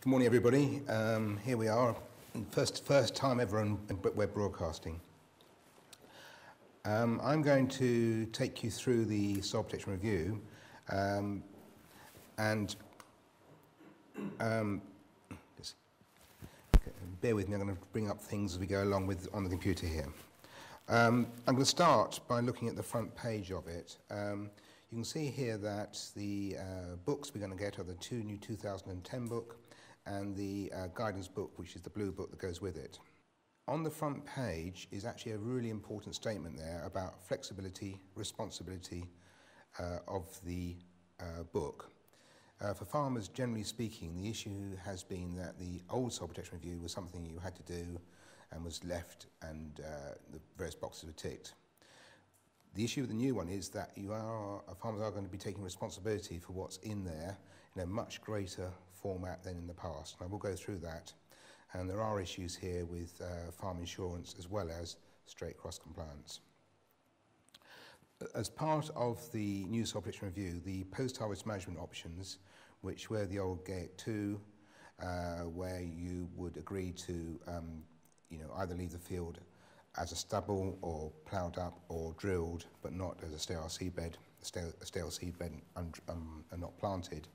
Good morning, everybody. Here we are, first time ever on web broadcasting. I'm going to take you through the soil protection review, just bear with me. I'm going to bring up things as we go along with on the computer here. I'm going to start by looking at the front page of it. You can see here that the books we're going to get are the two new 2010 book and the guidance book, which is the blue book that goes with it. On the front page is actually a really important statement there about flexibility, responsibility of the book. For farmers, generally speaking, the issue has been that the old soil protection review was something you had to do and was left, and the various boxes were ticked. The issue with the new one is that farmers are going to be taking responsibility for what's in there in a much greater format than in the past. And I will go through that. And there are issues here with farm insurance as well as straight cross compliance. As part of the new soil protection review, the post-harvest management options, which were the old GAEC 2, where you would agree to either leave the field as a stubble or ploughed up or drilled, but not as a stale seedbed, and not planted.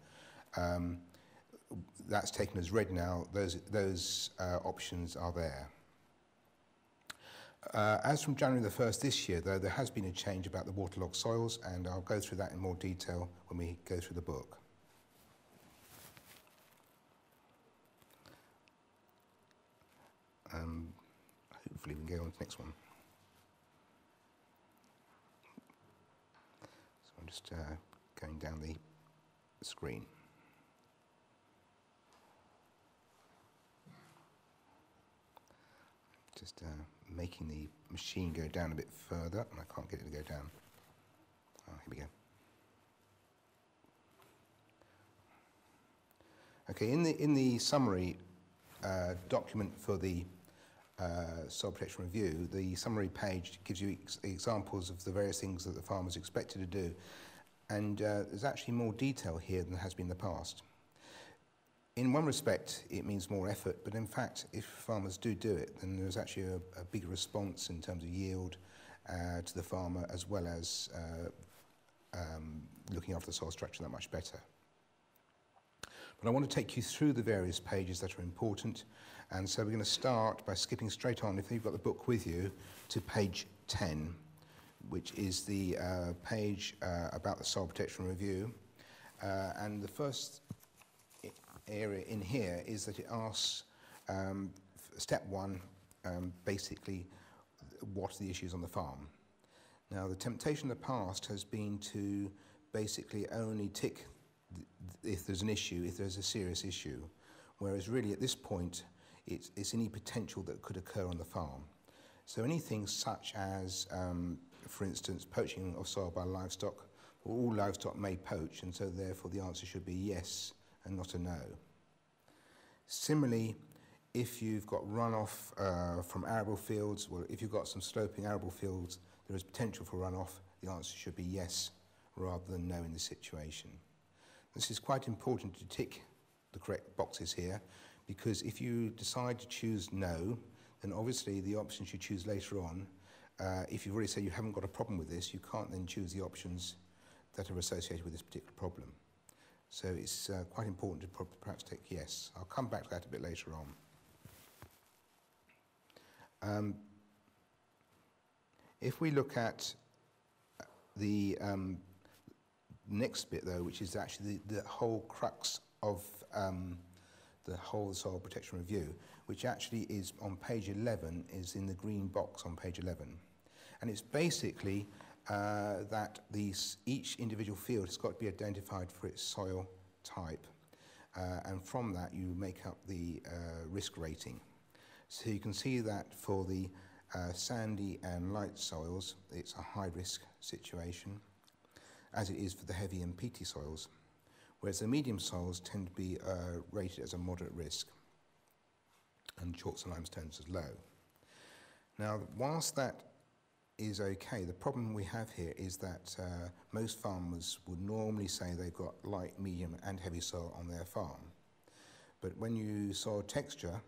That's taken as read now. Those options are there. As from January the 1st this year, though, there has been a change about the waterlogged soils, and I'll go through that in more detail when we go through the book. Hopefully we can go on to the next one. So I'm just going down the screen. Just making the machine go down a bit further, and I can't get it to go down. Oh, here we go. Okay, in the summary document for the soil protection review, the summary page gives you examples of the various things that the farmers expected to do, and there's actually more detail here than there has been in the past. In one respect, it means more effort, but in fact, if farmers do it, then there's actually a bigger response in terms of yield to the farmer, as well as looking after the soil structure that much better. But I want to take you through the various pages that are important, and so we're going to start by skipping straight on, if you've got the book with you, to page 10, which is the page about the soil protection review. And the first area in here is that it asks, step one, basically, what are the issues on the farm? Now, the temptation in the past has been to basically only tick if there's an issue, if there's a serious issue, whereas really at this point, it's any potential that could occur on the farm. So anything such as, for instance, poaching of soil by livestock, well, all livestock may poach, and so therefore the answer should be yes and not a no. Similarly, if you've got runoff from arable fields, well, if you've got some sloping arable fields, there is potential for runoff. The answer should be yes rather than no in this situation. This is quite important to tick the correct boxes here, because if you decide to choose no, then obviously the options you choose later on, if you've already said you haven't got a problem with this, you can't then choose the options that are associated with this particular problem. So it's quite important to perhaps tick yes. I'll come back to that a bit later on. If we look at the next bit, though, which is actually the whole crux of the whole soil protection review, which actually is on page 11, is in the green box on page 11. And it's basically that each individual field has got to be identified for its soil type, and from that you make up the risk rating. So you can see that for the sandy and light soils, it's a high risk situation, as it is for the heavy and peaty soils, whereas the medium soils tend to be rated as a moderate risk, and chalks and limestones as low. Now, whilst that is okay, the problem we have here is that most farmers would normally say they've got light, medium and heavy soil on their farm. But when you soil texture,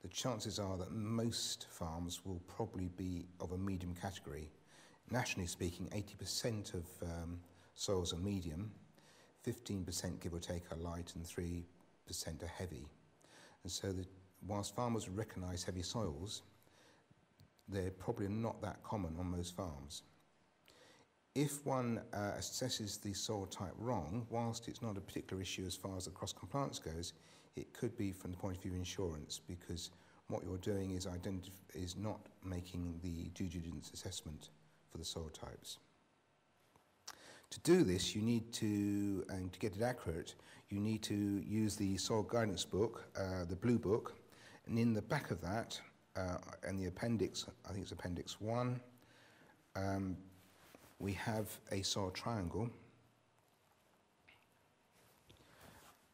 the chances are that most farms will probably be of a medium category. Nationally speaking, 80% of soils are medium, 15% give or take are light, and 3% are heavy. And so whilst farmers recognise heavy soils, they're probably not that common on most farms. If one assesses the soil type wrong, whilst it's not a particular issue as far as the cross-compliance goes, it could be from the point of view of insurance, because what you're doing is not making the due diligence assessment for the soil types. To do this, you need to, and to get it accurate, you need to use the soil guidance book, the blue book, and in the back of that, and the appendix, I think it's appendix 1, we have a soil triangle,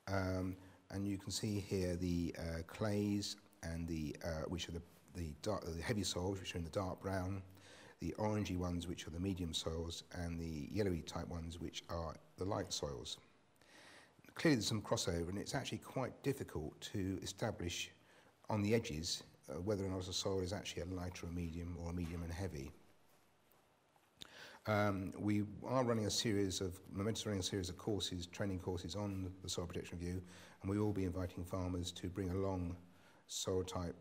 and you can see here the clays and which are the heavy soils, which are in the dark brown, the orangey ones, which are the medium soils, and the yellowy type ones, which are the light soils. Clearly there's some crossover, and it's actually quite difficult to establish on the edges whether or not a soil is actually a light or a medium and heavy. We are running a series of courses, training courses on the soil protection review, and we will be inviting farmers to bring along soil type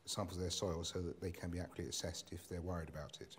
samples of their soil so that they can be accurately assessed if they're worried about it.